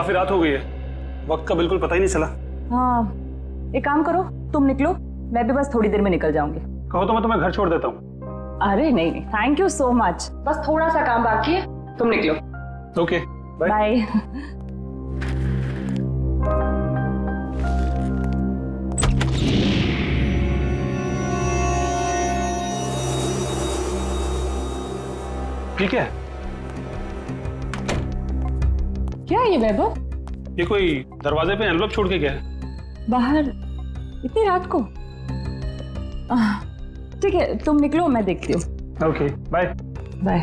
काफी रात हो गई है, वक्त का बिल्कुल पता ही नहीं चला। हाँ, एक काम करो, तुम निकलो, मैं भी बस थोड़ी देर में निकल जाऊंगी। कहो तो मैं तुम्हें घर छोड़ देता हूँ। अरे नहीं नहीं, थैंक यू सो मच, बस थोड़ा सा काम बाकी है, तुम निकलो। Okay, bye. बाय। ठीक है, क्या है ये वैभव? ये कोई दरवाजे पे एनवलप छोड़ के गया है। बाहर इतनी रात को? ठीक है, तुम निकलो, मैं देखती हूँ। Okay, bye. बाय।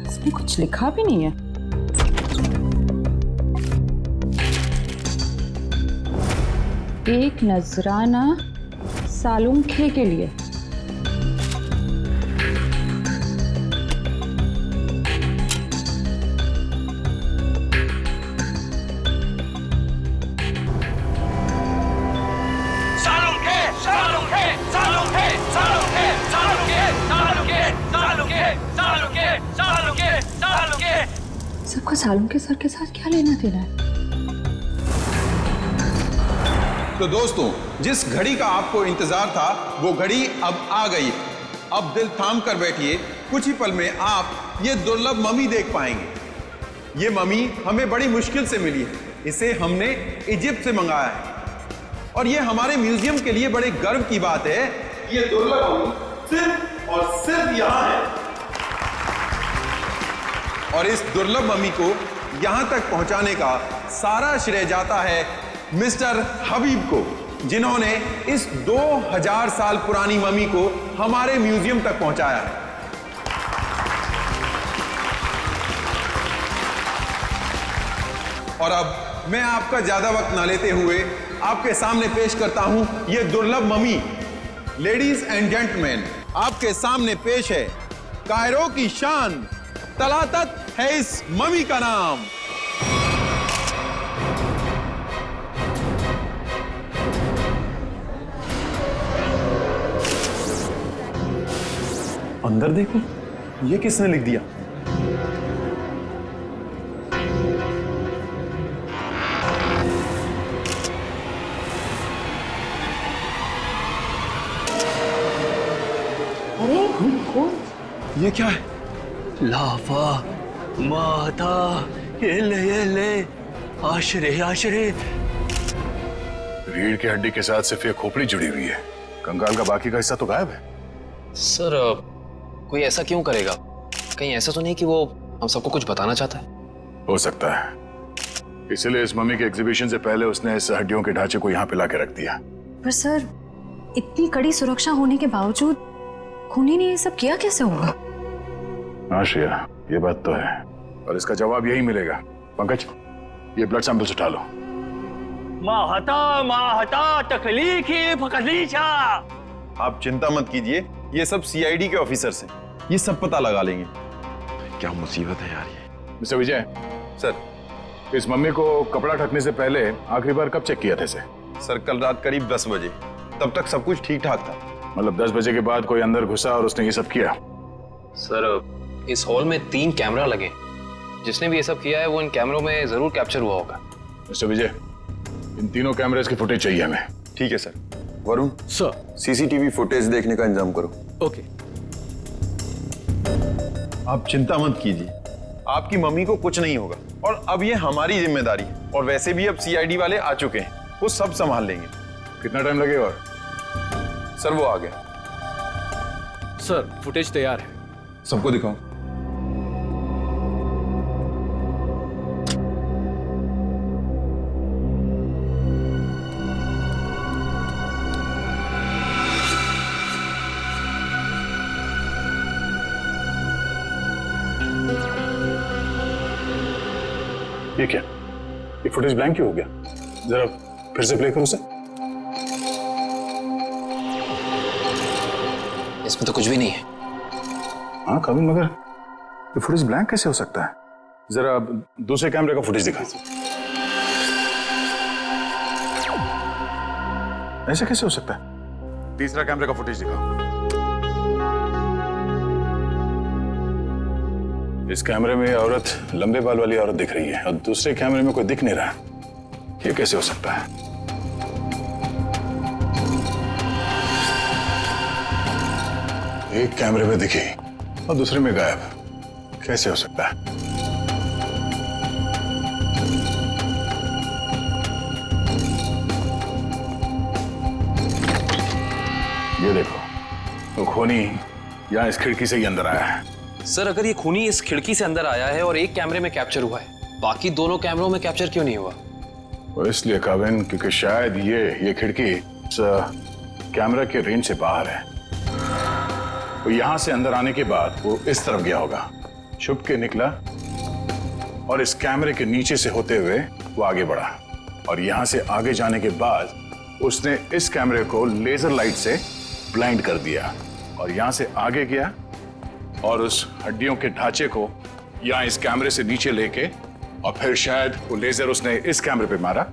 इसमें कुछ लिखा भी नहीं है। एक नजराना सालुंखे के लिए। सबका सालुंखे सर के साथ क्या लेना देना है? तो दोस्तों, जिस घड़ी का आपको इंतजार था वो घड़ी अब आ गई। अब दिल थाम कर बैठिए, कुछ ही पल में आप ये दुर्लभ मम्मी देख पाएंगे। ये मम्मी हमें बड़ी मुश्किल से मिली है, इसे हमने इजिप्ट से मंगाया है और ये हमारे म्यूजियम के लिए बड़े गर्व की बात है। ये दुर्लभ मम्मी सिर्फ और सिर्फ यहाँ है और इस दुर्लभ मम्मी को यहां तक पहुंचाने का सारा श्रेय जाता है मिस्टर हबीब को, जिन्होंने इस 2000 साल पुरानी मम्मी को हमारे म्यूजियम तक पहुंचाया है। और अब मैं आपका ज्यादा वक्त ना लेते हुए आपके सामने पेश करता हूं यह दुर्लभ मम्मी। लेडीज एंड जेंटलमैन, आपके सामने पेश है कायरो की शान, तलातत है इस मम्मी का नाम। अंदर देखो, ये किसने लिख दिया? अरे कौन? ये क्या है? लावा माता, ये ले आशरे आशरे। रीढ़ की हड्डी के साथ सिर्फ ये खोपड़ी जुड़ी हुई है, कंकाल का बाकी का हिस्सा तो गायब है। सर, कोई ऐसा क्यों करेगा? कहीं ऐसा तो नहीं कि वो हम सबको कुछ बताना चाहता है? हो सकता है, इसलिए इस मम्मी के एग्जीबिशन से पहले उसने इस हड्डियों के ढांचे को यहाँ पे लाके रख दिया। पर सर, इतनी कड़ी सुरक्षा होने के बावजूद खूनी ने ये सब किया कैसे होगा? हाँ श्रेया, ये बात तो है और इसका जवाब यही मिलेगा। पंकज, ये ब्लड सैंपल्स उठा लो। माहता तकलीफी फकलीचा। आप चिंता मत कीजिए, ये सब सीआईडी के ऑफिसर्स हैं, ये सब पता लगा लेंगे। क्या मुसीबत है यार ये। मिस्टर विजय सर, इस मम्मी को कपड़ा ढकने से पहले आखिरी बार कब चेक किया था इसे? सर कल रात करीब 10 बजे, तब तक सब कुछ ठीक ठाक था। मतलब 10 बजे के बाद कोई अंदर घुसा और उसने ये सब किया? सर, इस हॉल में 3 कैमरा लगे, जिसने भी ये सब किया है वो इन कैमरों में जरूर कैप्चर हुआ होगा। मिस्टर विजय, इन तीनों कैमरेज की फुटेज चाहिए हमें। ठीक है sir. Varun sir, CCTV footage देखने का इंतजाम करो। ओके। आप चिंता मत कीजिए, आपकी मम्मी को कुछ नहीं होगा और अब ये हमारी जिम्मेदारी है। और वैसे भी अब सीआईडी वाले आ चुके हैं, वो सब संभाल लेंगे। कितना टाइम लगेगा? और सर वो आ गया। सर, फुटेज तैयार है। सबको दिखाओ। ये क्या? ये फुटेज ब्लैंक क्यों हो गया? जरा फिर से प्ले करो उसे। इसमें तो कुछ भी नहीं है। हाँ कभी, मगर ये फुटेज ब्लैंक कैसे हो सकता है? जरा दूसरे कैमरे का फुटेज दिखा। ऐसे कैसे हो सकता है? तीसरा कैमरे का फुटेज दिखाओ। इस कैमरे में औरत लंबे बाल वाली औरत दिख रही है और दूसरे कैमरे में कोई दिख नहीं रहा। ये कैसे हो सकता है? एक कैमरे में दिखी और दूसरे में गायब, कैसे हो सकता है? ये देखो, तो खूनी यहाँ इस खिड़की से ही अंदर आया है। सर अगर ये खूनी इस खिड़की से अंदर आया है और एक कैमरे में कैप्चर हुआ है, बाकी दोनों कैमरों में कैप्चर क्यों नहीं हुआ? वो इसलिए काविन, क्योंकि शायद ये खिड़की इस कैमरा के रेंज से बाहर है। वो यहां से अंदर आने के बाद वो इस तरफ गया होगा, छुप के निकला और इस कैमरे के नीचे से होते हुए वो आगे बढ़ा और यहां से आगे जाने के बाद उसने इस कैमरे को लेजर लाइट से ब्लाइंड कर दिया और यहां से आगे गया और उस हड्डियों के ढांचे को यहां इस कैमरे से नीचे लेके और फिर शायद वो लेजर उसने इस कैमरे पे मारा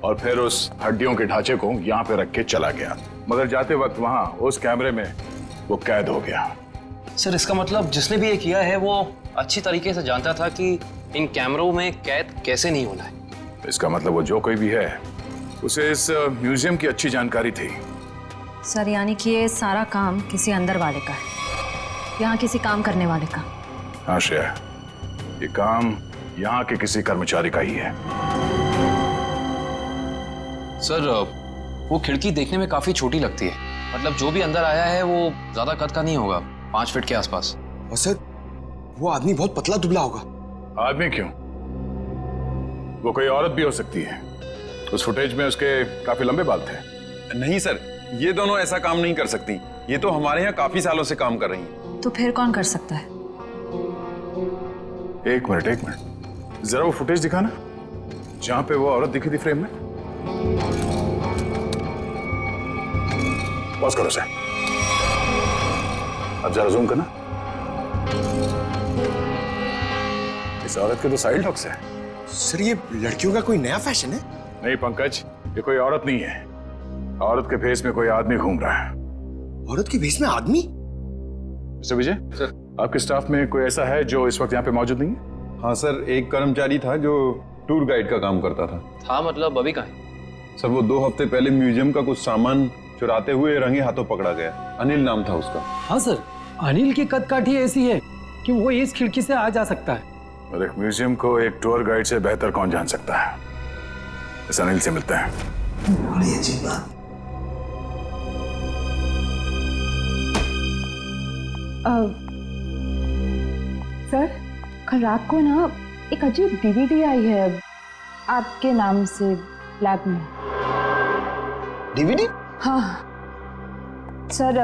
और फिर उस हड्डियों के ढांचे को यहां पे रख के चला गया, मगर जाते वक्त वहां उस कैमरे में वो कैद हो गया। सर इसका मतलब जिसने भी ये किया है वो अच्छी तरीके से जानता था कि इन कैमरों में कैद कैसे नहीं होना है। इसका मतलब वो जो कोई भी है उसे इस म्यूजियम की अच्छी जानकारी थी। सर यानी कि ये सारा काम किसी अंदर वाले का है, यहाँ किसी काम करने वाले का। हाँ श्रेया, ये काम यहाँ के किसी कर्मचारी का ही है। सर वो खिड़की देखने में काफी छोटी लगती है, मतलब जो भी अंदर आया है वो ज्यादा कद का नहीं होगा, 5 फीट के आसपास। और सर वो आदमी बहुत पतला दुबला होगा। आदमी क्यों, वो कोई औरत भी हो सकती है। उस फुटेज में उसके काफी लंबे बाल थे। नहीं सर, ये दोनों ऐसा काम नहीं कर सकती। ये तो हमारे यहाँ काफी सालों से काम कर रही हैं। तो फिर कौन कर सकता है? एक मिनट, जरा वो फुटेज दिखाना जहां पे वो औरत दिखी थी फ्रेम में। पॉज करो सर, अब जरा जूम करना। इस औरत के तो साइड हॉक्स है। सर ये लड़कियों का कोई नया फैशन है? नहीं पंकज, ये कोई औरत नहीं है। औरत के भेष में कोई आदमी घूम रहा है। औरत के भेष में आदमी? मिस्टर विजय सर, आपके स्टाफ में कोई ऐसा है जो इस वक्त यहाँ पे मौजूद नहीं है? हाँ सर, एक कर्मचारी था जो टूर गाइड का काम करता था। मतलब अभी कहाँ है? सर वो 2 हफ्ते पहले म्यूजियम का कुछ सामान चुराते हुए रंगे हाथों पकड़ा गया। अनिल नाम था उसका। हाँ सर, अनिल की कदकाठी ऐसी है कि वो इस खिड़की से आ जा सकता है। और एक म्यूजियम को एक टूर गाइड से बेहतर कौन जान सकता है। इस अनिल से मिलता है। बड़ी अजीब बात। सर कल रात को ना एक अजीब डीवीडी आई है आपके नाम से लैब में। डीवीडी? हाँ सर,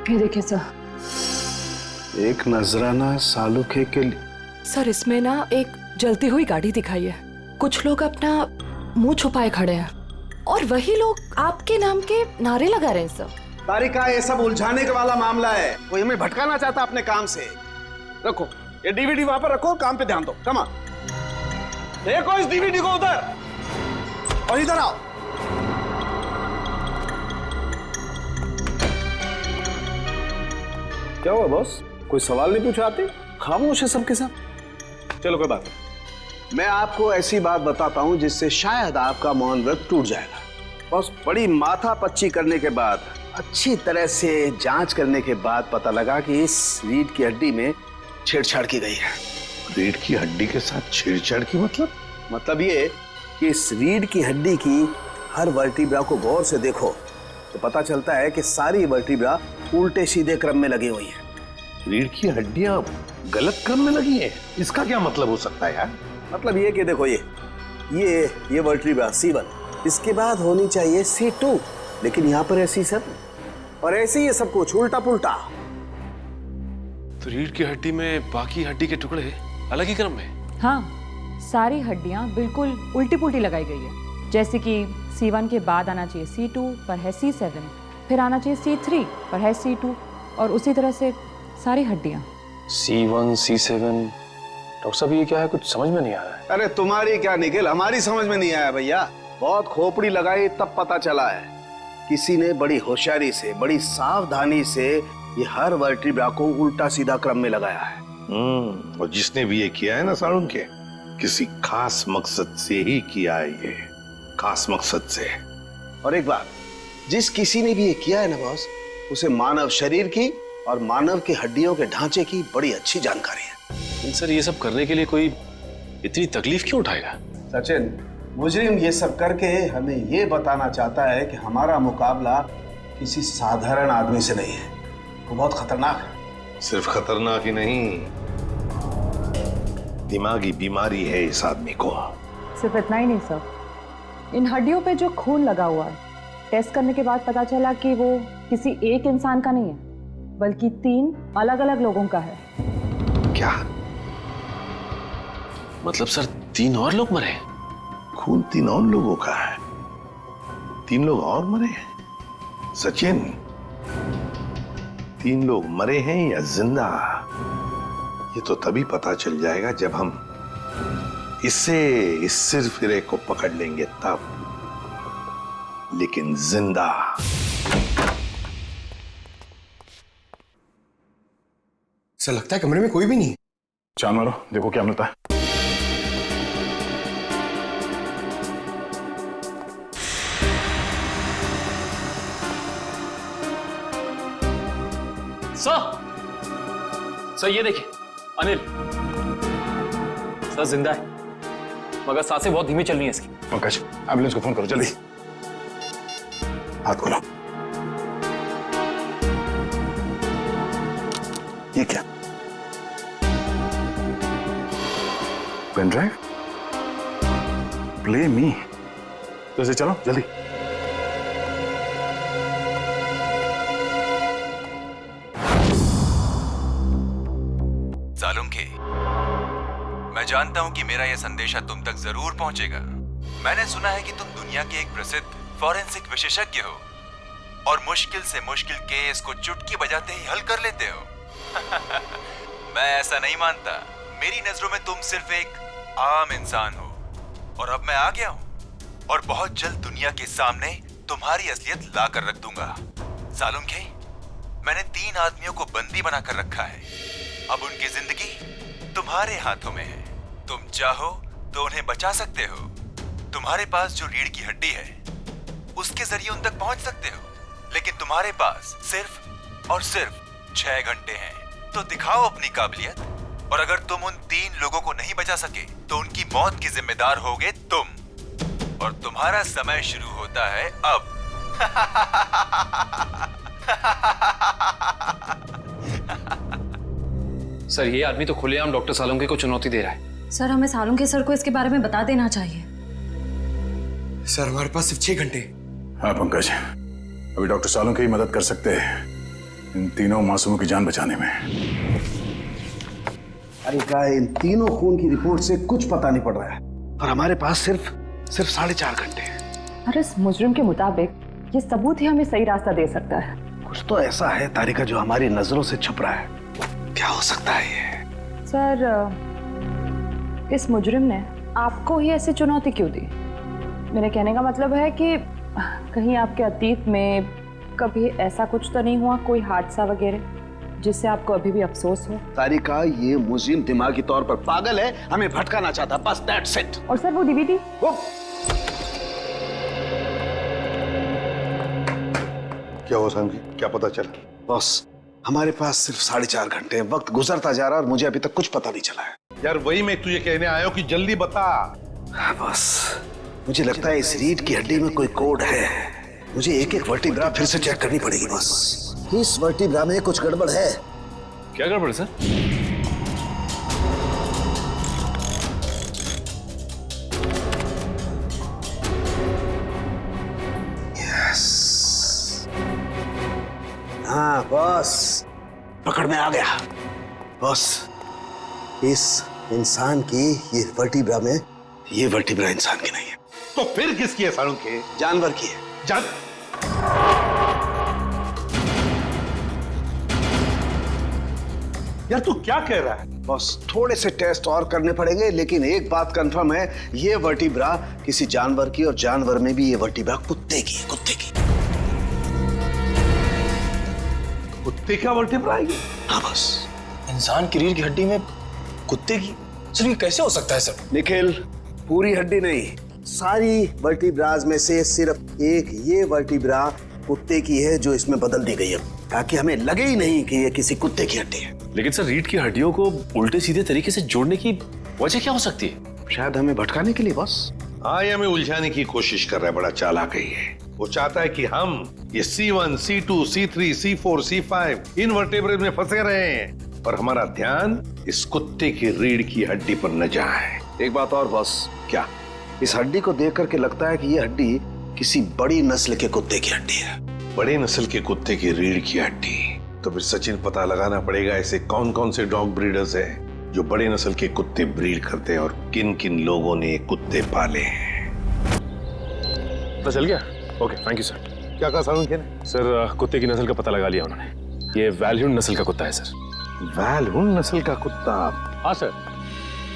ये देखिए सर। एक नजराना सालुखे के लिए। सर इसमें ना एक जलती हुई गाड़ी दिखाई है, कुछ लोग अपना मुंह छुपाए खड़े हैं और वही लोग आपके नाम के नारे लगा रहे हैं सर। तारिका, ये सब उलझाने के वाला मामला है, कोई हमें भटकाना चाहता अपने काम से। रखो ये डीवीडी वहां पर रखो, काम पे ध्यान दो। कमा देखो इस डीवीडी को उधर, और इधर आओ। क्या हुआ बॉस, कोई सवाल नहीं पूछा आते? खामोश है सबके सब। चलो कोई बात नहीं, मैं आपको ऐसी बात बताता हूं जिससे शायद आपका मौन व्रत टूट जाएगा। बॉस, बड़ी माथा पच्ची करने के बाद, अच्छी तरह से जांच करने के बाद पता लगा कि इस रीढ़ की हड्डी में छेड़छाड़ की गई है। रीढ़ की हड्डी के साथ छेड़छाड़ की मतलब ये कि इस रीढ़ की हड्डी की हर वर्टिब्रा को गौर से देखो तो पता चलता है कि सारी वर्टिब्रा उल्टे सीधे क्रम में लगी हुई है। रीढ़ की हड्डियां गलत क्रम में लगी हैं, इसका क्या मतलब हो सकता है यार? मतलब ये कि देखो ये वर्टिब्रा C1, इसके बाद होनी चाहिए C2, लेकिन यहाँ पर है C7 और ऐसे ही ये सब कुछ उल्टा पुल्टा। तो रीढ़ की हड्डी में बाकी हड्डी के टुकड़े अलग ही क्रम में? हाँ, सारी हड्डियां बिल्कुल उल्टी पुल्टी लगाई गई है। जैसे कि C1 के बाद आना चाहिए C2 पर है C7, फिर आना चाहिए C3 पर है C2 और उसी तरह से सारी हड्डियां। C1 C7, डॉक्टर साहब ये क्या है, कुछ समझ में नहीं आ रहा है। अरे तुम्हारी क्या निखिल, हमारी समझ में नहीं आया भैया। बहुत खोपड़ी लगाई तब पता चला है। किसी ने बड़ी होशियारी से, बड़ी सावधानी से ये हर वर्टिब्रा को उल्टा सीधा क्रम में लगाया है। और जिसने भी ये किया है ना सारुण के, किसी खास मकसद से ही किया है ये, खास मकसद से। और एक बात, जिस किसी ने भी ये किया है ना बॉस, उसे मानव शरीर की और मानव की हड्डियों के ढांचे की बड़ी अच्छी जानकारी है। लेकिन सर ये सब करने के लिए कोई इतनी तकलीफ क्यों उठाएगा? सचिन, मुजरिम ये सब करके हमें ये बताना चाहता है कि हमारा मुकाबला किसी साधारण आदमी से नहीं है, वो बहुत खतरनाक है। सिर्फ खतरनाक ही नहीं, दिमागी बीमारी है इस आदमी को। सिर्फ इतना ही नहीं सर, इन हड्डियों पे जो खून लगा हुआ है, टेस्ट करने के बाद पता चला कि वो किसी एक इंसान का नहीं है, बल्कि 3 अलग-अलग लोगों का है। क्या मतलब सर 3 और लोग मरे? खून 3 और लोगों का है? 3 लोग और मरे हैं? सचिन, 3 लोग मरे हैं या जिंदा, ये तो तभी पता चल जाएगा जब हम इस सिरफिरे को पकड़ लेंगे तब। लेकिन जिंदा। ऐसा लगता है कमरे में कोई भी नहीं है। चांद मारो, देखो क्या मिलता है। सर ये देखिए, अनिल सर जिंदा है, मगर सांसें बहुत धीमी चल रही हैं इसकी। पंकज, एम्बुलेंस को फोन करो जल्दी। हाथ खोलो। ये क्या? Pen drive? Play me. तो इसे चलो जल्दी। सालुंखे, मैं जानता हूं कि मेरा यह संदेशा तुम तक जरूर पहुंचेगा। मैंने सुना है कि तुम दुनिया के एक प्रसिद्ध फॉरेंसिक विशेषज्ञ हो और मुश्किल से मुश्किल केस को चुटकी बजाते ही हल कर लेते हो। मैं ऐसा नहीं मानता। मेरी नजरों में तुम सिर्फ एक आम इंसान हो और अब मैं आ गया हूं और बहुत जल्द दुनिया के सामने तुम्हारी असलियत ला कर रख दूंगा। सालुंखे, मैंने 3 आदमियों को बंदी बनाकर रखा है। अब उनकी जिंदगी तुम्हारे हाथों में है। तुम चाहो तो उन्हें बचा सकते हो। तुम्हारे पास जो रीढ़ की हड्डी है उसके जरिए उन तक पहुंच सकते हो, लेकिन तुम्हारे पास सिर्फ और सिर्फ 6 घंटे हैं। तो दिखाओ अपनी काबिलियत, और अगर तुम उन 3 लोगों को नहीं बचा सके तो उनकी मौत की जिम्मेदार होगे तुम, और तुम्हारा समय शुरू होता है अब। सर ये आदमी तो खुलेआम डॉक्टर सालुंखे को चुनौती दे रहा है। सर, हमें सालुंखे सर को इसके बारे में बता देना चाहिए। सर, हमारे पास सिर्फ 6 घंटे। हाँ पंकज, अभी डॉक्टर सालुंखे ही मदद कर सकते हैं इन 3 मासूमों की जान बचाने में। अरे क्या, इन 3 खून की रिपोर्ट से कुछ पता नहीं पड़ रहा है और हमारे पास सिर्फ 4.5 घंटे हैं। और इस मुजरिम के मुताबिक ये सबूत ही हमें सही रास्ता दे सकता है। कुछ तो ऐसा है तारिका जो हमारी नजरों से छुप रहा है। क्या हो सकता है ये? सर, इस मुजरिम ने आपको ही ऐसी चुनौती क्यों दी? मेरे कहने का मतलब है कि कहीं आपके अतीत में कभी ऐसा कुछ तो नहीं हुआ, कोई हादसा वगैरह जिससे आपको अभी भी अफसोस हो? तारिका, ये मुजरिम दिमागी तौर पर पागल है, हमें भटकाना चाहता, बस दैट्स इट। और सर वो डीवीडी? क्या हुआ सांगी, क्या पता चला? बॉस, हमारे पास सिर्फ 4.5 घंटे हैं। वक्त गुजरता जा रहा है और मुझे अभी तक कुछ पता नहीं चला है। यार वही मैं तुझे कहने आया हूं कि जल्दी बता। बस मुझे लगता है इस रीढ़ की हड्डी में कोई कोड है। मुझे एक वर्टिब्रा फिर से चेक करनी पड़ेगी बस। इस वर्टिब्रा में कुछ गड़बड़ है। क्या गड़बड़ है सर? हाँ बॉस, पकड़ में आ गया। बॉस, इस इंसान की ये वर्टिब्रा में, ये वर्टिब्रा इंसान की नहीं है। तो फिर किसकी है सालुंखे? जानवर की है। यार तू क्या कह रहा है? बॉस, थोड़े से टेस्ट और करने पड़ेंगे, लेकिन एक बात कंफर्म है, ये वर्टिब्रा किसी जानवर की, और जानवर में भी ये वर्टिब्रा कुत्ते की है। कुत्ते की। कुत्ते का वर्टिब्रा है? हाँ बॉस, इंसान की रीढ़ की हड्डी में कुत्ते की? सर ये कैसे हो सकता है सर? निखिल, पूरी हड्डी नहीं, सारी वर्टिब्राज में से सिर्फ एक ये वर्टिब्रा कुत्ते की है जो इसमें बदल दी गई है, ताकि हमें लगे ही नहीं कि ये किसी कुत्ते की हड्डी है। लेकिन सर रीढ़ की हड्डियों को उल्टे सीधे तरीके से जोड़ने की वजह क्या हो सकती है? शायद हमें भटकाने के लिए बस। हाँ, ये हमें उलझाने की कोशिश कर रहा है, बड़ा चालाक है ये। वो चाहता है कि हम ये C1, C2, C3, C4, C5 इन वर्टेब्रेज में फंसे रहे हैं और हमारा ध्यान इस कुत्ते की रीढ़ की हड्डी पर न जाए। एक बात और बॉस, क्या? इस हड्डी को देख करके लगता है कि ये हड्डी किसी बड़ी नस्ल के कुत्ते की हड्डी है। बड़े नस्ल के कुत्ते की रीढ़ की हड्डी? तो फिर सचिन पता लगाना पड़ेगा ऐसे कौन कौन से डॉग ब्रीडर्स हैं जो बड़े नस्ल के कुत्ते ब्रीड करते हैं और किन किन लोगों ने कुत्ते पाले हैं। पता चल गया? Okay, thank you sir. क्या कहा सारुण? सर कुत्ते की नस्ल का पता लगा लिया उन्होंने। ये वैल्यून नस्ल का कुत्ता है सर। वैल्यून नस्ल का कुत्ता? हाँ सर,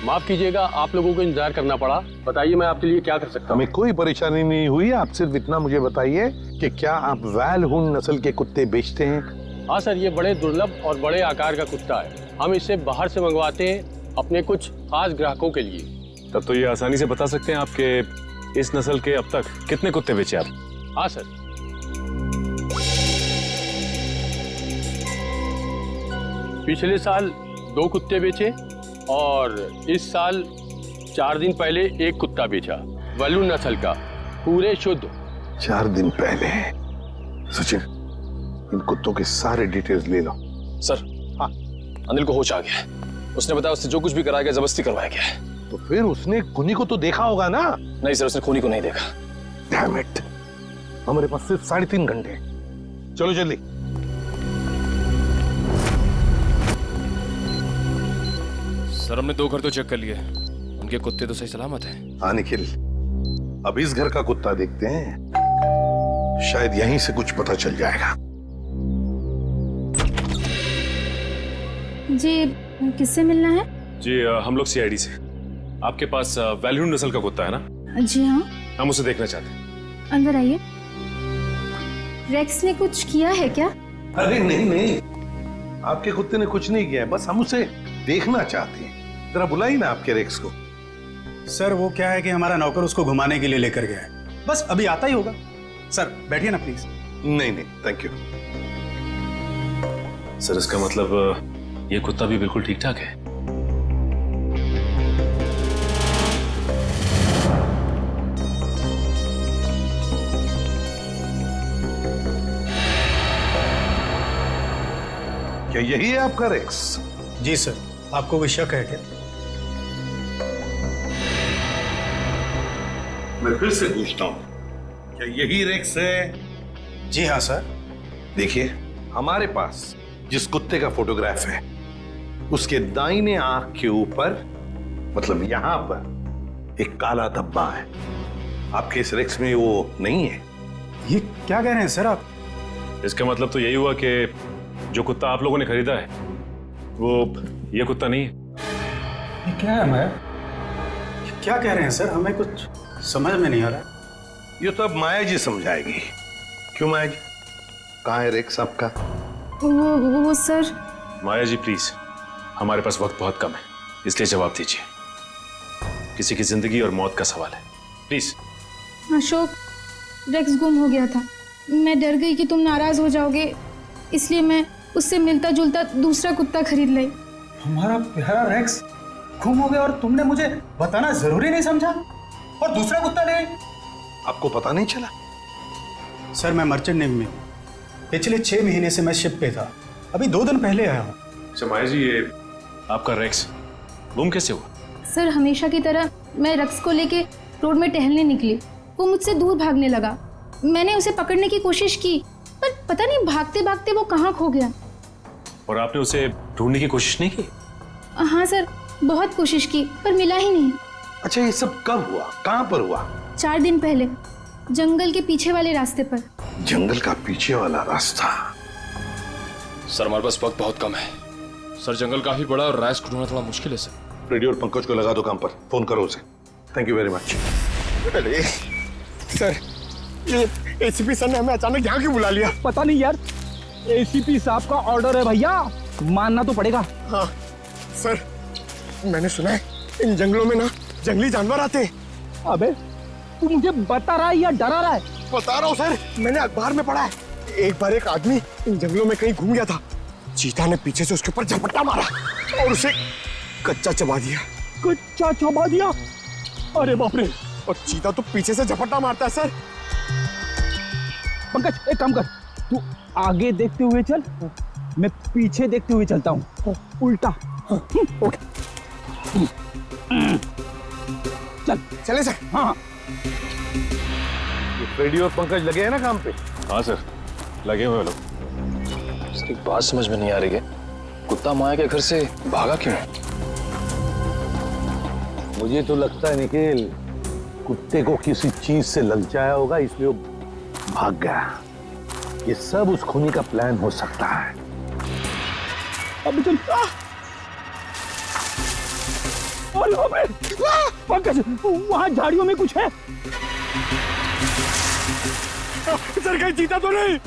माफ कीजिएगा आप लोगों को इंतजार करना पड़ा। बताइए मैं आपके लिए क्या कर सकता हूँ? हमें कोई परेशानी नहीं हुई, आप सिर्फ इतना मुझे बताइए कि क्या आप वैल्यून नस्ल के कुत्ते बेचते हैं? हाँ सर, ये बड़े दुर्लभ और बड़े आकार का कुत्ता है। हम इसे बाहर से मंगवाते हैं अपने कुछ खास ग्राहकों के लिए। तब तो ये आसानी से बता सकते हैं आपके इस नस्ल के अब तक कितने कुत्ते बेचे आप? हाँ सर, पिछले साल 2 कुत्ते बेचे और इस साल 4 दिन पहले 1 कुत्ता बेचा, वैल्यून नस्ल का, पूरे शुद्ध। 4 दिन पहले? सचिन, इन कुत्तों के सारे डिटेल्स ले लो। सर, हाँ, अनिल को होश आ गया है। उसने बताया उससे जो कुछ भी कराया गया जबरदस्ती करवाया गया है। तो फिर उसने खूनी को तो देखा होगा ना? नहीं सर, उसने खूनी को नहीं देखा। डैम इट, हमारे पास सिर्फ 3.5 घंटे। चलो जल्दी। सर हमने 2 घर तो चेक कर लिए, उनके कुत्ते तो सही सलामत हैं। हाँ निखिल, अब इस घर का कुत्ता देखते हैं, शायद यहीं से कुछ पता चल जाएगा। जी, किससे मिलना है? जी हम लोग CID से। आपके पास वैल्यून नस्ल का कुत्ता है ना? जी हाँ। हम उसे देखना चाहते हैं। अंदर आइए। रेक्स ने कुछ किया है क्या? अरे नहीं, आपके कुत्ते ने कुछ नहीं किया है, बस हम उसे देखना चाहते हैं। जरा बुलाइए ना आपके रेक्स को। सर वो क्या है कि हमारा नौकर उसको घुमाने के लिए लेकर गया है, बस अभी आता ही होगा। सर बैठिए ना प्लीज। नहीं थैंक यू। सर इसका मतलब ये कुत्ता भी बिल्कुल ठीक ठाक है? क्या यही है आपका रेक्स? जी सर, आपको कोई शक है क्या? मैं फिर से पूछता हूं, क्या यही रेक्स है? जी हाँ सर। देखिए, हमारे पास जिस कुत्ते का फोटोग्राफ है उसके दाहिने आंख के ऊपर, मतलब यहां पर एक काला धब्बा है। आपके इस रेक्स में वो नहीं है। ये क्या कह रहे हैं सर आप? इसका मतलब तो यही हुआ कि जो कुत्ता आप लोगों ने खरीदा है वो ये कुत्ता नहीं है। ये क्या है मैं? क्या कह रहे हैं सर? हमें कुछ समझ में नहीं आ रहा। ये तो अब माया जी समझाएगी। क्यों माया जी, कहाँ है रेक्स आपका? वो सर। माया जी प्लीज, हमारे पास वक्त बहुत कम है, इसलिए जवाब दीजिए। किसी की जिंदगी और मौत का सवाल है, प्लीज। अशोक, रेक्स गुम हो गया था। मैं डर गई कि तुम नाराज हो जाओगे, इसलिए मैं उससे मिलता जुलता दूसरा कुत्ता खरीद लाई। हमारा प्यारा रेक्स गुम हो गया और तुमने मुझे बताना जरूरी नहीं समझा और दूसरा कुत्ता ले आई। आपको पता नहीं चला? सर मैं मर्चेंट नेवी में हूँ, पिछले 6 महीने से मैं शिप पे था, अभी 2 दिन पहले आया हूँ। अच्छा माया जी, ये आपका रेक्स गुम कैसे हुआ? सर हमेशा की तरह मैं रेक्स को लेके रोड में टहलने निकली। वो मुझसे दूर भागने लगा। मैंने उसे पकड़ने की कोशिश की, पर पता नहीं भागते भागते वो कहाँ खो गया। और आपने उसे ढूंढने की कोशिश नहीं की? हाँ सर, बहुत कोशिश की पर मिला ही नहीं। अच्छा, ये सब कब हुआ, कहाँ पर हुआ? 4 दिन पहले, जंगल के पीछे वाले रास्ते पर। जंगल का पीछे वाला रास्ता? सर हमारे पास वक्त बहुत कम है। सर जंगल काफी बड़ा और राइस को ढूंढना थोड़ा मुश्किल है सर। रेडियो और पंकज को लगा दो काम पर, फोन करो उसे। Thank you very much. अरे सर, ये ACP सर ने हमें अचानक यहाँ क्यों बुला लिया? पता नहीं यार, ACP साहब का ऑर्डर है भैया। मानना तो पड़ेगा। हाँ सर, मैंने सुना है इन जंगलों में ना जंगली जानवर आते हैं। अबे तू मुझे बता रहा है या डरा रहा है? बता रहा हूँ सर, मैंने अखबार में पढ़ा है। एक बार एक आदमी इन जंगलों में कहीं घूम गया था, चीता ने पीछे से उसके ऊपर झपट्टा मारा और उसे कच्चा चबा दिया। कच्चा चबा दिया? अरे बाप रे। और चीता तो पीछे से झपट्टा मारता है सर। पंकज एक काम कर, तू आगे देखते हुए चल, मैं पीछे देखते हुए चलता हूँ, उल्टा। ओके चल। चले सर। हाँ फ्रेडी और पंकज लगे हैं ना काम पे? हाँ सर, लगे हुए लोग। सर एक बात समझ में नहीं आ रही है, कुत्ता माया के घर से भागा क्यों? मुझे तो लगता है निखिल, कुत्ते को किसी चीज से ललचाया होगा इसलिए वो भाग गया। ये सब उस खूनी का प्लान हो सकता है। अब चल। पंकज वहां झाड़ियों में कुछ है। सर कहीं चीता तो नहीं?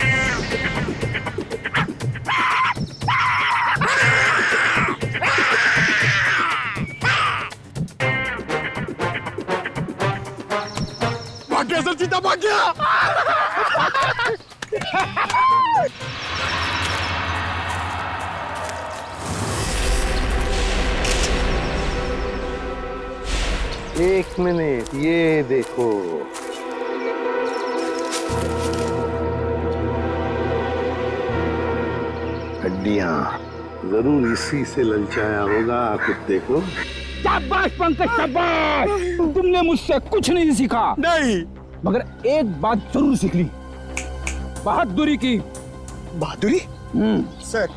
भाग गया सर, चीता भाग गया। एक मिनट, ये देखो। हड्डियां, जरूर इसी से ललचाया होगा कुत्ते को। शाबाश पंकज, शाबाश। तुमने मुझसे कुछ नहीं सीखा। नहीं, मगर एक बात जरूर सीख ली, बहादुरी की। बहादुरी? सर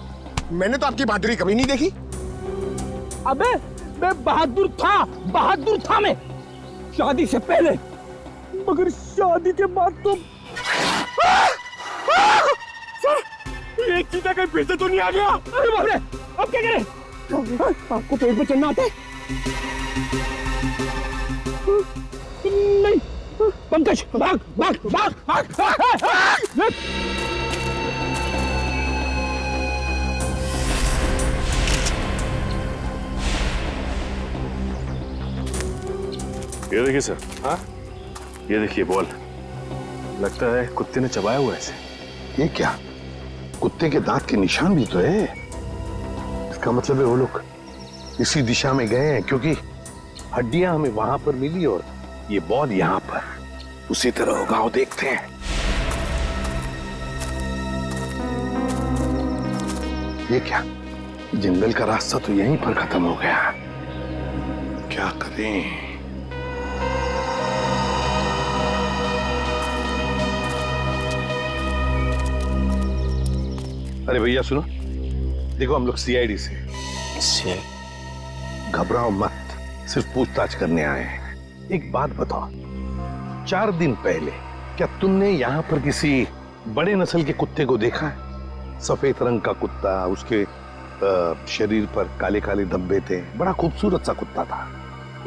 मैंने तो आपकी बहादुरी कभी नहीं देखी। अबे मैं बहादुर था मैं, शादी से पहले, मगर शादी के बाद तो। सर एक चीता कहीं फिर से तो नहीं आ गया? अरे बाप रे, अब क्या करें? आपको पेड़ पे चढ़ना आता है? नहीं पंकज, भाग भाग भाग भाग, भाग। ये देखिए सर। हाँ, ये देखिए बॉल, लगता है कुत्ते ने चबाया हुआ है इसे। ये क्या, कुत्ते के दांत के निशान भी तो है। इसका मतलब है वो लोग इसी दिशा में गए हैं, क्योंकि हड्डियां हमें वहां पर मिली और ये बॉल यहाँ पर। उसी तरह होगा, वो देखते हैं। ये क्या, जंगल का रास्ता तो यहीं पर खत्म हो गया। क्या करें? अरे भैया सुनो, देखो हम लोग सीआईडी से। घबराओ मत, सिर्फ पूछताछ करने आए हैं। एक बात बताओ, 4 दिन पहले क्या तुमने यहाँ पर किसी बड़े नस्ल के कुत्ते को देखा है? सफेद रंग का कुत्ता, उसके शरीर पर काले काले धब्बे थे, बड़ा खूबसूरत सा कुत्ता था।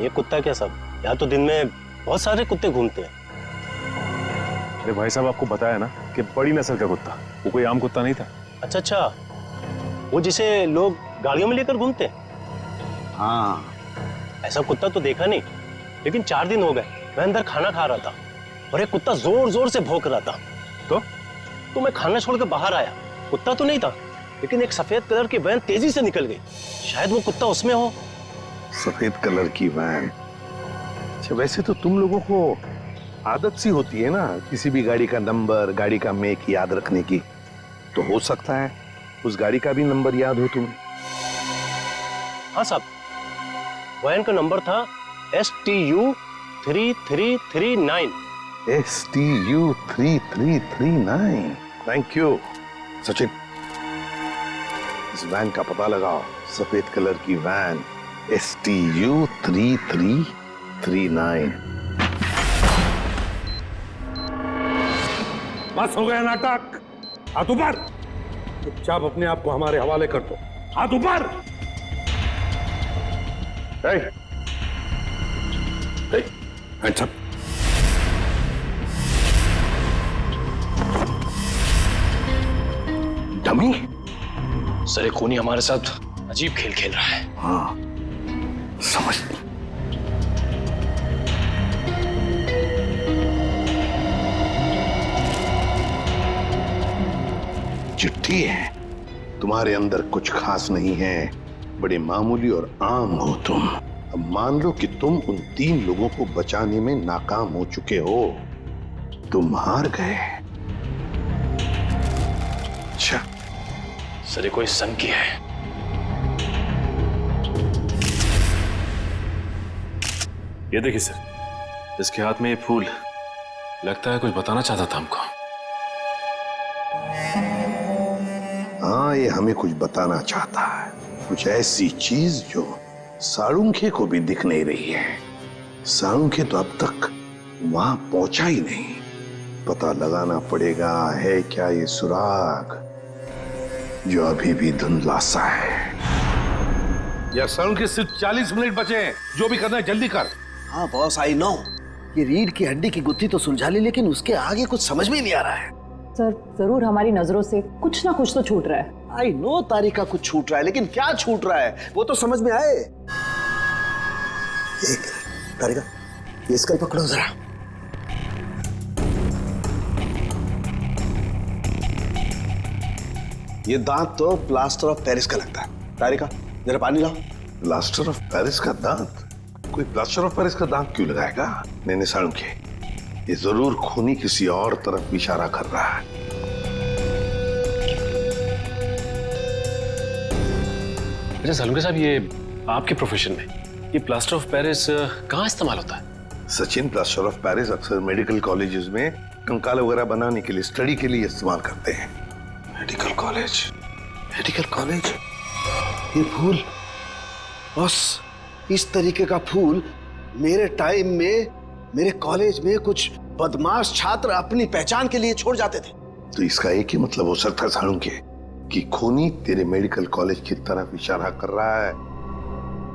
ये कुत्ता क्या सब, यहाँ तो दिन में बहुत सारे कुत्ते घूमते हैं। अरे भाई साहब, आपको बताया ना कि बड़ी नस्ल का कुत्ता, वो कोई आम कुत्ता नहीं था। अच्छा अच्छा, वो जिसे लोग गाड़ियों में लेकर घूमते हैं? हाँ, ऐसा कुत्ता तो देखा नहीं, लेकिन 4 दिन हो गए मैं अंदर खाना खा रहा था और एक कुत्ता जोर जोर से भौंक रहा था। तो मैं खाना छोड़कर बाहर आया, कुत्ता तो नहीं था, लेकिन एक सफेद कलर की वैन तेजी से निकल गई। शायद वो कुत्ता उसमें हो। सफेद कलर की वैन? अच्छा, वैसे तो तुम लोगों को आदत सी होती है ना किसी भी गाड़ी का नंबर, गाड़ी का मेक याद रखने की, तो हो सकता है उस गाड़ी का भी नंबर याद हो तुम्हें। हाँ साहब, वैन का नंबर था STU 3339। STU 3339। Thank you Sachin, इस वैन का पता लगाओ। सफेद कलर की वैन, STU 3339। बस हो गया नाटक, हाथ ऊपर। चुपचाप अपने आप को हमारे हवाले कर दो। हाथ ऊपर। Hands up. डमी, सर ये खूनी हमारे साथ अजीब खेल खेल रहा है। हाँ समझ। चिट्ठी है, तुम्हारे अंदर कुछ खास नहीं है, बड़े मामूली और आम हो तुम। अब मान लो कि तुम उन 3 लोगों को बचाने में नाकाम हो चुके हो, तुम हार गए। अच्छा सर ये कोई संग की है। ये देखिए सर, इसके हाथ में ये फूल, लगता है कुछ बताना चाहता था हमको। हाँ ये हमें कुछ बताना चाहता है, कुछ ऐसी चीज जो साळुंखे को भी दिख नहीं रही है। साळुंखे तो अब तक वहां पहुंचा ही नहीं। पता लगाना पड़ेगा है क्या ये सुराग जो अभी भी धुंधला सा है। यार साळुंखे सिर्फ 40 मिनट बचे हैं, जो भी करना है जल्दी कर। हाँ बॉस आई नो, ये रीढ़ की हड्डी की गुत्थी तो सुलझा ली, लेकिन उसके आगे कुछ समझ में नहीं आ रहा है। सर जरूर हमारी नजरों से कुछ ना कुछ तो छूट रहा है। आई नो तारिका कुछ छूट रहा है, लेकिन क्या छूट रहा है वो तो समझ में आए। एक तारिका ये स्कल पकड़ो जरा। ये दांत तो प्लास्टर ऑफ पेरिस का लगता है। तारिका जरा पानी लाओ। प्लास्टर ऑफ पेरिस का दांत? कोई प्लास्टर ऑफ पेरिस का दांत क्यों लगाएगा? नहीं साळुंखे, ये जरूर खूनी किसी और तरफ इशारा कर रहा है। अच्छा साळुंखे साहब, ये आपके प्रोफेशन में ये प्लास्टर ऑफ पेरिस कहाँ इस्तेमाल होता है? सचिन, प्लास्टर ऑफ पेरिस अक्सर मेडिकल कॉलेजेस में कंकाल वगैरह बनाने के लिए, स्टडी के लिए इस्तेमाल करते हैं। Medical college, medical college. ये फूल बस, इस तरीके का फूल मेरे टाइम में मेरे कॉलेज में कुछ बदमाश छात्र अपनी पहचान के लिए छोड़ जाते थे। तो इसका एक ही मतलब हो सकता है साळुंखे कि खूनी तेरे मेडिकल कॉलेज की तरफ इशारा कर रहा है।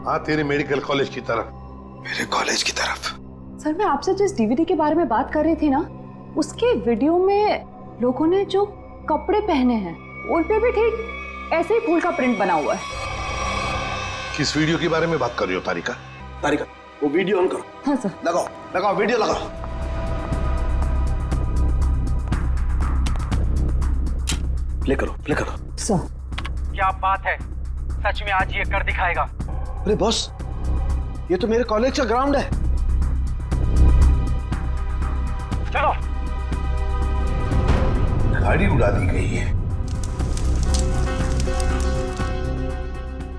हाँ तेरे मेडिकल कॉलेज की तरफ, मेरे कॉलेज की तरफ। सर मैं आपसे जिस डीवीडी के बारे में बात कर रही थी ना, उसके वीडियो में लोगों ने जो कपड़े पहने हैं उन पे भी ठीक ऐसे ही फूल का प्रिंट बना हुआ है। किस वीडियो के बारे में बात कर रही हो तारिका? तारिका वो वीडियो ऑन करो। हाँ सर। लगाओ लगाओ वीडियो लगाओ। प्ले करो प्ले करो। सर क्या बात है, सच में आज ये कर दिखाएगा। अरे बॉस ये तो मेरे कॉलेज का ग्राउंड है। चलो। गाड़ी उड़ा दी गई है।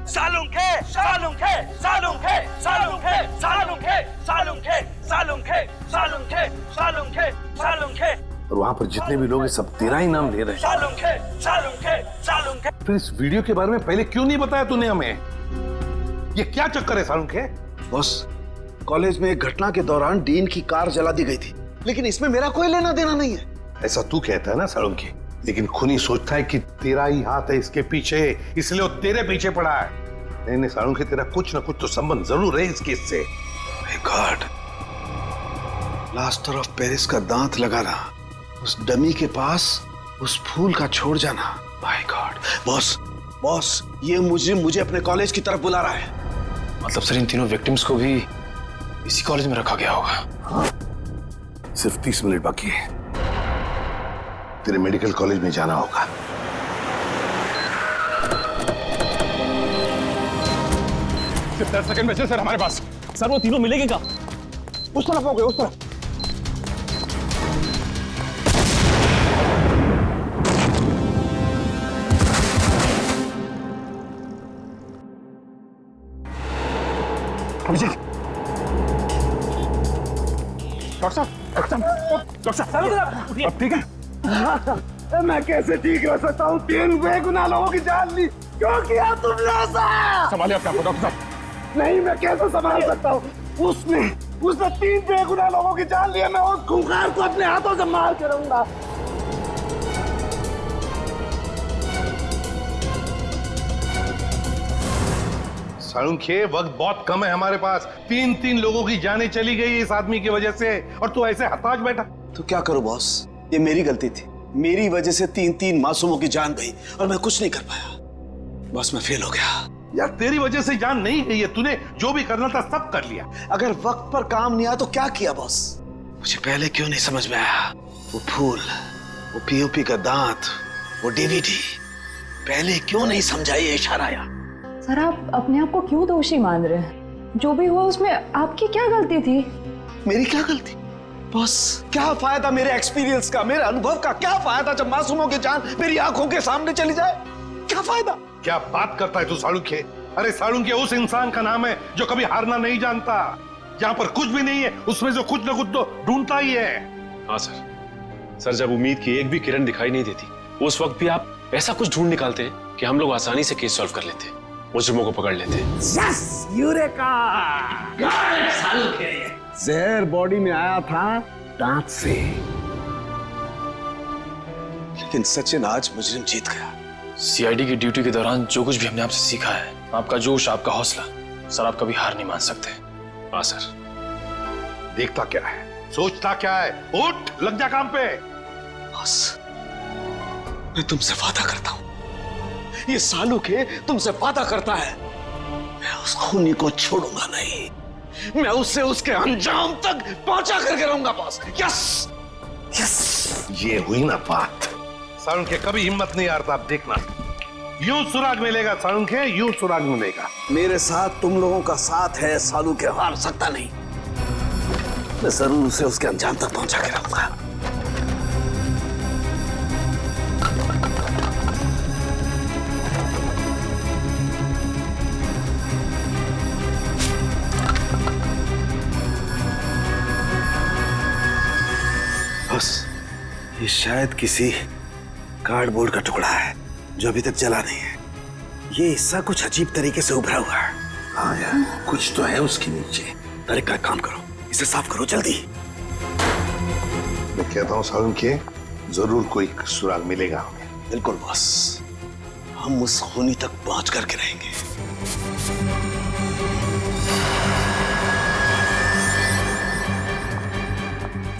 साळुंखे साळुंखे साळुंखे साळुंखे साळुंखे साळुंखे साळुंखे साळुंखे साळुंखे साळुंखे। और वहां पर जितने भी लोग हैं सब तेरा ही नाम ले रहे हैं। साळुंखे साळुंखे साळुंखे। फिर इस वीडियो के बारे में पहले क्यों नहीं बताया तूने हमें? ये क्या चक्कर है साळुंखे? बॉस कॉलेज में एक घटना के दौरान डीन की कार जला दी गई थी, लेकिन इसमें मेरा कोई लेना देना नहीं है। ऐसा तू कहता है ना साळुंखे, लेकिन खूनी सोचता है कि तेरा ही हाथ है इसके पीछे, इसलिए वो तेरे पीछे पड़ा है। नहीं साळुंखे, तेरा कुछ ना कुछ तो संबंध जरूर है इस केस से। गॉड, प्लास्टर ऑफ पेरिस का दांत लगाना, उस डमी के पास उस फूल का छोड़ जाना। My God. बॉस बॉस ये मुझे अपने कॉलेज की तरफ बुला रहा है। मतलब सर इन तीनों विक्टिम्स को भी इसी कॉलेज में रखा गया होगा? हाँ सिर्फ 30 मिनट बाकी है, तेरे मेडिकल कॉलेज में जाना होगा। सिर्फ 10 सेकंड बचे सर हमारे पास। सर वो तीनों मिलेंगे क्या? उस तरफ हो गए, उस तरफ। अभिषेक, डॉक्टर साहब, अब ठीक है? मैं कैसे ठीक रह सकता हूँ? 3 बेगुनाह लोगों की जान ली, क्यों किया तुमने ऐसा? संभालिए अपने आप को डॉक्टर साहब। नहीं मैं कैसे संभाल सकता हूँ? उसने 3 बेगुनाह लोगों की जान लिया। मैं उस खूंखार को अपने हाथों से मार के रहूंगा। साळुंखे वक्त बहुत कम है हमारे पास। 3 लोगों की जानें चली गई इस आदमी की वजह से, और तू ऐसे हताश बैठा। तो क्या करूं बॉस, ये मेरी गलती थी। मेरी वजह से 3 मासूमों की जान गई और मैं कुछ नहीं कर पाया। बॉस मैं फेल हो गया। यार तेरी वजह से जान नहीं गई है, तूने जो भी करना था सब कर लिया। अगर वक्त पर काम नहीं आया तो क्या किया बॉस? मुझे पहले क्यों नहीं समझ में आया? वो फूल, वो पीओपी का दांत, वो डीवीडी, पहले क्यों नहीं समझा ये इशारा आया? सर आप अपने आप को क्यों दोषी मान रहे हैं? जो भी हुआ उसमें आपकी क्या गलती थी? मेरी क्या गलती? बॉस क्या फायदा मेरे एक्सपीरियंस का, मेरे अनुभव का? क्या फायदा जब मासूमों की जान मेरी आंखों के सामने चली जाए? क्या फायदा? क्या बात करता है तू सालुंखे? अरे सालुंखे उस इंसान का नाम है जो कभी हारना नहीं जानता। जहां पर कुछ भी नहीं है उसमें से कुछ ना कुछ तो ढूंढता ही है। हाँ सर, जब उम्मीद की एक भी किरण दिखाई नहीं देती उस वक्त भी आप ऐसा कुछ ढूंढ निकालते हैं कि हम लोग आसानी से केस सॉल्व कर लेते, मुजरिमों को पकड़ लेते। Yes, eureka! जहर बॉडी में आया था दांत से। लेकिन सचिन आज मुजरिम जीत गया। सीआईडी की ड्यूटी के दौरान जो कुछ भी हमने आपसे सीखा है, आपका जोश, आपका हौसला, सर आप कभी हार नहीं मान सकते। हाँ सर। देखता क्या है, सोचता क्या है? उठ, लग जा काम पे। बस मैं तुमसे वादा करता हूं, ये सालुखे तुमसे वादा करता है, मैं उस खूनी को छोड़ूंगा नहीं। मैं उससे उसके अंजाम तक पहुंचा करके रहूंगा बॉस। Yes yes. ये हुई ना बात। सालुंखे कभी हिम्मत नहीं हारता, आप देखना। यूं सुराग मिलेगा सालुंखे, यूं सुराग मिलेगा। मेरे साथ तुम लोगों का साथ है, सालुखे हार सकता नहीं। मैं जरूर उसे उसके अंजाम तक पहुंचा के रहूंगा। बस ये शायद किसी कार्डबोर्ड का टुकड़ा है जो अभी तक जला नहीं है। ये हिस्सा कुछ अजीब तरीके से उभरा हुआ है। हाँ यार, कुछ तो है उसके नीचे। अरे का काम करो, इसे साफ करो जल्दी। मैं कहता हूँ सालुंखे, जरूर कोई सुराग मिलेगा हमें। बिल्कुल बॉस, हम उस खूनी तक पहुंच करके रहेंगे।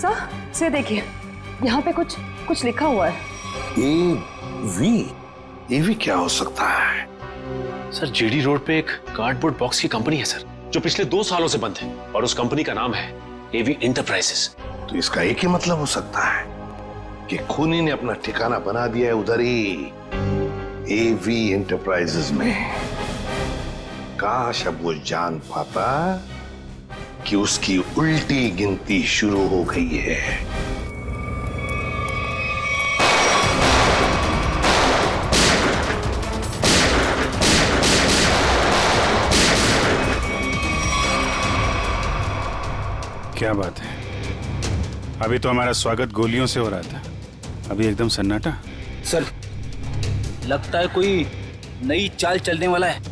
सर से देखिए, यहाँ पे कुछ लिखा हुआ है। एवी क्या हो सकता है? सर जेडी रोड पे एक कार्डबोर्ड बॉक्स की कंपनी है सर, जो पिछले 2 सालों से बंद है, और उस कंपनी का नाम है एवी एंटरप्राइजेस। तो इसका एक ही मतलब हो सकता है कि खूनी ने अपना ठिकाना बना दिया है उधर ही, एवी एंटरप्राइजेस में। काश अब वो जान पाता कि उसकी उल्टी गिनती शुरू हो गई है। क्या बात है, अभी तो हमारा स्वागत गोलियों से हो रहा था, अभी एकदम सन्नाटा। सर लगता है कोई नई चाल चलने वाला है।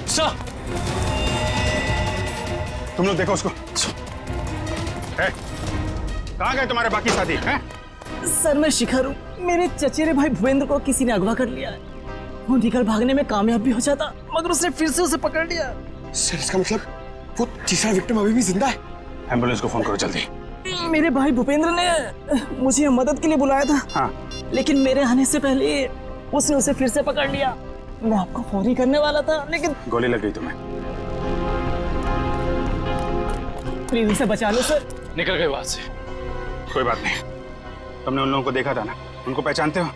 सर तुम लोग देखो उसको। कहाँ गए तुम्हारे बाकी साथी हैं? सर मैं शिखर हूँ, मेरे चचेरे भाई भूपेंद्र को किसी ने अगवा कर लिया है। वो निकल भागने में कामयाब भी हो जाता, मगर उसने फिर से उसे पकड़ लिया। सर इसका मतलब वो तीसरा विक्टिम अभी भी जिंदा है? एम्बुलेंस को फोन करो जल्दी। मेरे भाई भूपेंद्र ने मुझे मदद के लिए बुलाया था। हाँ। लेकिन मेरे आने से पहले उसने उसे फिर से पकड़ लिया। मैं आपको फोन ही करने वाला था, लेकिन गोली लग गई तुम्हें। प्लीज उसे बचा लो सर। निकल गए वहां से। कोई बात नहीं, तुमने उन लोगों को देखा था ना, उनको पहचानते हो?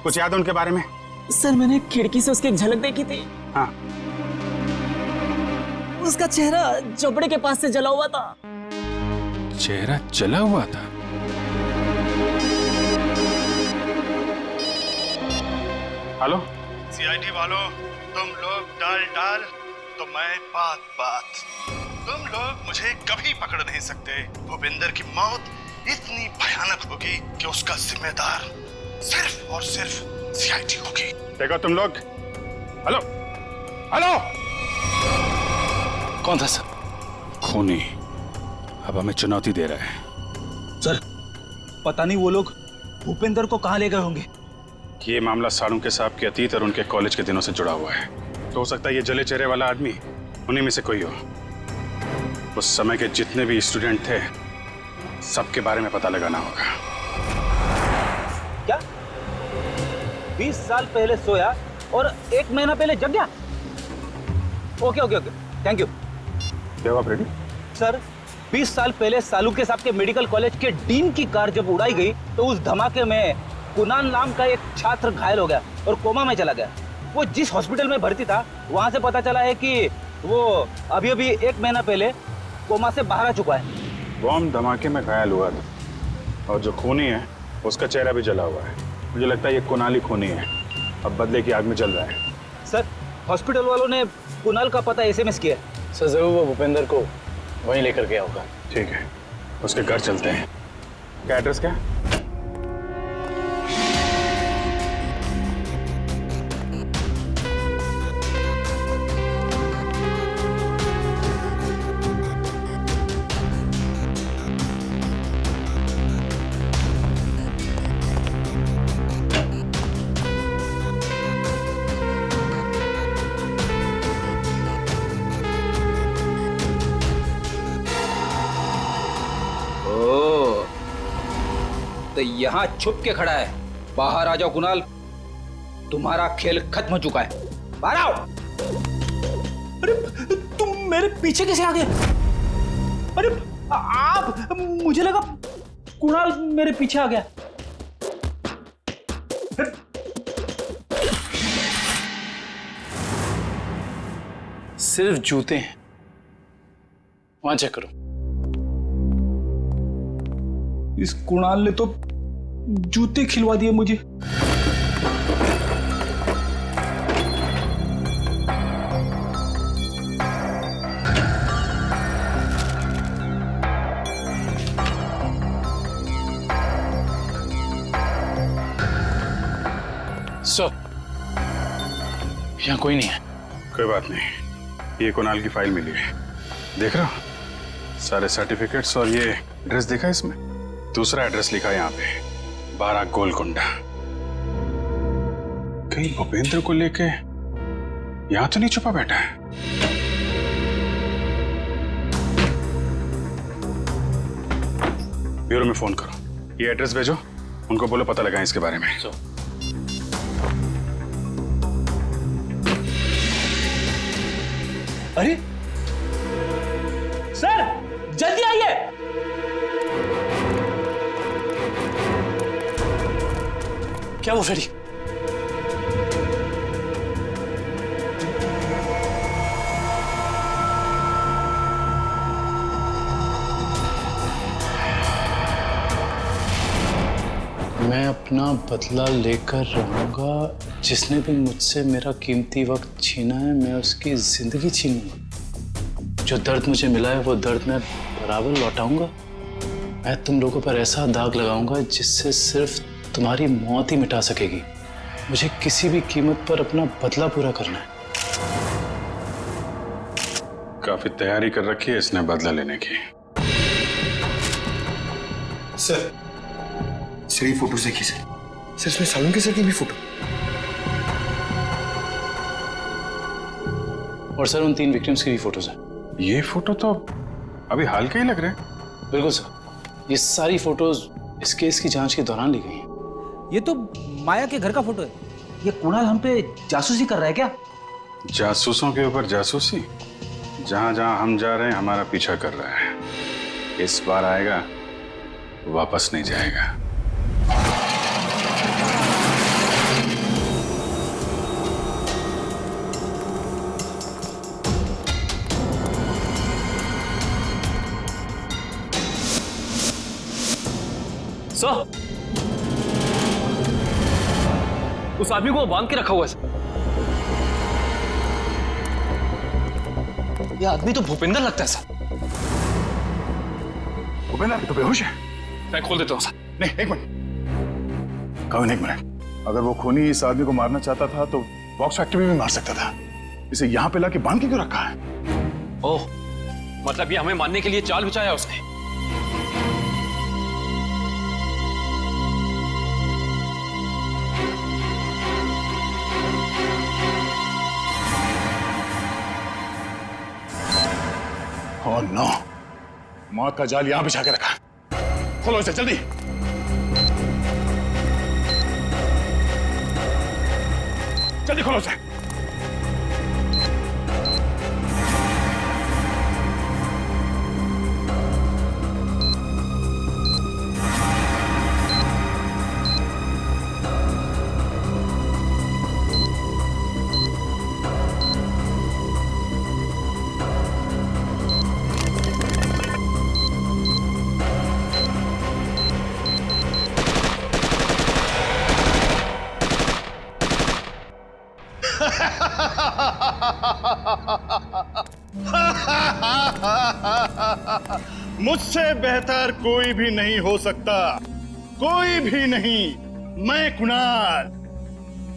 कुछ याद है उनके बारे में? सर मैंने खिड़की से उसकी एक झलक देखी थी। हाँ। उसका चेहरा झोपड़े के पास से जला हुआ था। चेहरा जला हुआ था? हेलो सीआईडी वालों, तुम लोग डाल तो मैं बात। तुम लोग मुझे कभी पकड़ नहीं सकते। भूपेंद्र की मौत इतनी भयानक होगी कि उसका जिम्मेदार सिर्फ और सिर्फ सीआईडी होगी। देखो तुम लोग। हेलो हेलो, कौन था सर? खूनी अब हमें चुनौती दे रहा है। सर पता नहीं वो लोग भूपेंद्र को कहाँ ले गए होंगे। ये मामला सालुंखे साहब के अतीत और उनके कॉलेज के दिनों से जुड़ा हुआ है। तो हो सकता है ये जले चेहरे वाला आदमी उन्हीं में से कोई हो। उस समय के जितने भी स्टूडेंट थे सबके बारे में पता लगाना होगा। क्या 20 साल पहले सोया और 1 महीना पहले जग गया? Okay okay okay, thank you. क्या हुआ फ्रेडी? सर 20 साल पहले सालुके साहब के मेडिकल कॉलेज के डीन की कार जब उड़ाई गई तो उस धमाके में कुणाल नाम का एक छात्र घायल हो गया और कोमा में चला गया। वो जिस हॉस्पिटल में भर्ती था वहां से पता चला है कि वो अभी अभी 1 महीना पहले कोमा से बाहर आ चुका है। बॉम्ब धमाके में घायल हुआ था और जो खूनी है उसका चेहरा भी जला हुआ है। मुझे लगता है ये कुणाल ही खूनी है। अब बदले की आग में जल रहा है। सर हॉस्पिटल वालों ने कुणाल का पता SMS किया है। सर जरूर वो भूपेंद्र को वहीं लेकर गया होगा। ठीक है, उसके घर चलते हैं। क्या एड्रेस क्या? तो यहाँ छुप के खड़ा है। बाहर आ जाओ कुणाल, तुम्हारा खेल खत्म हो चुका है। बाहर आओ। अरे तुम मेरे पीछे कैसे आ गए? अरे आप, मुझे लगा कुणाल मेरे पीछे आ गया। सिर्फ जूते हैं, वहां चेक करो। इस कुणाल ने तो जूते खिलवा दिए मुझे। सर यहाँ कोई नहीं है। कोई बात नहीं, ये कुणाल की फाइल मिली है। देख रहा हो सारे सर्टिफिकेट्स और ये एड्रेस देखा इसमें। दूसरा एड्रेस लिखा है यहाँ पे, 12 गोलकुंडा। कहीं भूपेंद्र को लेके यहाँ तो नहीं छुपा बैठा है? ब्यूरो में फोन करो, ये एड्रेस भेजो, उनको बोलो पता लगाएं इसके बारे में। अरे सर जल्दी आइए। क्या वो फ्रेडी? मैं अपना बदला लेकर रहूंगा। जिसने भी मुझसे मेरा कीमती वक्त छीना है मैं उसकी जिंदगी छीनूंगा। जो दर्द मुझे मिला है वो दर्द मैं बराबर लौटाऊंगा। मैं तुम लोगों पर ऐसा दाग लगाऊंगा जिससे सिर्फ तुम्हारी मौत ही मिटा सकेगी। मुझे किसी भी कीमत पर अपना बदला पूरा करना है। काफी तैयारी कर रखी है इसने बदला लेने की। सर ये फोटो देखिए सर। सर इसमें सालुंके सर की भी फोटो। और सर उन 3 विक्टिम्स की भी फोटोज हैं। ये फोटो तो अभी हाल के ही लग रहे हैं। बिल्कुल सर, ये सारी फोटोज इस केस की जांच के दौरान ली गई हैं। ये तो माया के घर का फोटो है। ये कुणाल हम पे जासूसी कर रहा है क्या? जासूसों के ऊपर जासूसी? जहां जहां हम जा रहे हैं हमारा पीछा कर रहा है। इस बार आएगा, वापस नहीं जाएगा। सर उस आदमी को बांध के रखा हुआ है। ये आदमी तो भूपेंद्र लगता है सर। भूपेंद्र तो बेहोश है। मैं खोल देता हूँ सर। नहीं एक मिनट, कौन एक मिनट। अगर वो खूनी इस आदमी को मारना चाहता था तो बॉक्स फैक्ट्री में भी मार सकता था। इसे यहाँ पे लाके बांध के क्यों रखा है? ओह, मतलब ये हमें मारने के लिए चाल बिछाया उसने। ओह नो, मौत का जाल यहां बिछा के रखा। खोलो इसे जल्दी। जल्दी खोलो इसे। मुझसे बेहतर कोई भी नहीं हो सकता, कोई भी नहीं। मैं कुणाल,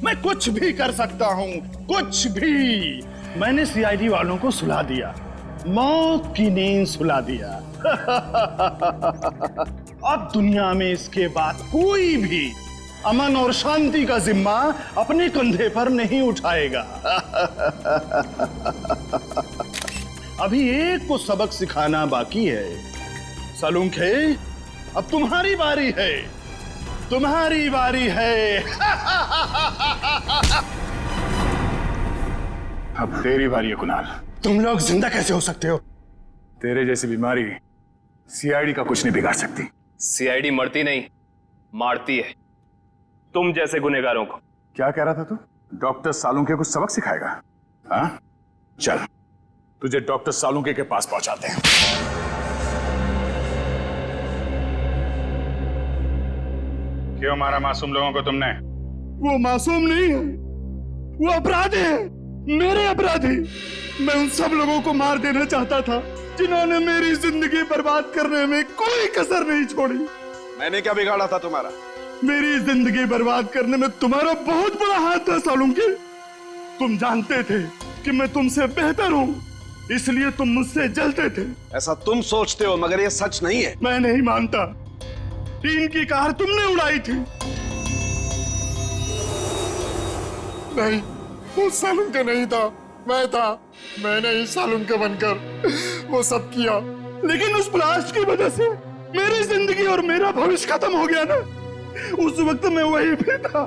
मैं कुछ भी कर सकता हूं, कुछ भी। मैंने सीआईडी वालों को सुला दिया, मौत की नींद सुला दिया। अब दुनिया में इसके बाद कोई भी अमन और शांति का जिम्मा अपने कंधे पर नहीं उठाएगा। अभी एक को सबक सिखाना बाकी है। सालुंखे, अब तुम्हारी बारी है, तुम्हारी बारी है। अब तेरी बारी है कुणाल। तुम लोग जिंदा कैसे हो सकते हो? तेरे जैसी बीमारी सीआईडी का कुछ नहीं बिगाड़ सकती। सीआईडी मरती नहीं, मारती है तुम जैसे गुनहगारों को। क्या कह रहा था तू? डॉक्टर सालुंके को सबक सिखाएगा? हाँ, चल तुझे डॉक्टर सालुंके के पास पहुंचाते हैं। क्यों मारा मासूम लोगों को तुमने? वो मासूम नहीं है, वो अपराधी है, मेरे अपराधी। मैं उन सब लोगों को मार देना चाहता था जिन्होंने मेरी जिंदगी बर्बाद करने में कोई कसर नहीं छोड़ी। मैंने क्या बिगाड़ा था तुम्हारा? मेरी जिंदगी बर्बाद करने में तुम्हारा बहुत बड़ा हाथ था सालुंके। तुम जानते थे कि मैं तुमसे बेहतर हूँ, इसलिए तुम मुझसे जलते थे। ऐसा तुम सोचते हो, मगर ये सच नहीं है। मैं नहीं मानता। टीन की कार तुमने उड़ाई थी। नहीं, वो सालुंके नहीं था, मैं था। मैंने ही सालुंके बनकर वो सब किया। लेकिन उस ब्लास्ट की वजह से मेरी जिंदगी और मेरा भविष्य खत्म हो गया ना। उस वक्त मैं वहीं पे था,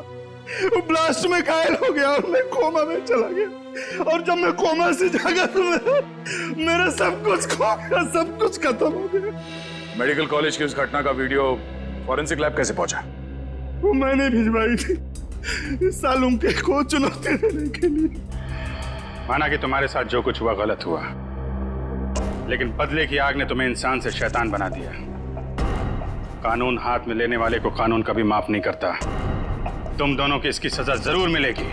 वो ब्लास्ट में घायल हो गया और मैं कोमा में चला गया। और जब मैं कोमा से जागा तो मेरा सब कुछ खो गया, सब कुछ खत्म हो गया। मेडिकल कॉलेज की उस घटना का वीडियो फॉरेंसिक लैब कैसे पहुंचा? वो मैंने भिजवाई थी सालुंके को चुनौती देने के लिए। माना कि तुम्हारे साथ जो कुछ हुआ गलत हुआ, लेकिन बदले की आग ने तुम्हें इंसान से शैतान बना दिया। कानून हाथ में लेने वाले को कानून कभी माफ नहीं करता। तुम दोनों की इसकी सजा जरूर मिलेगी।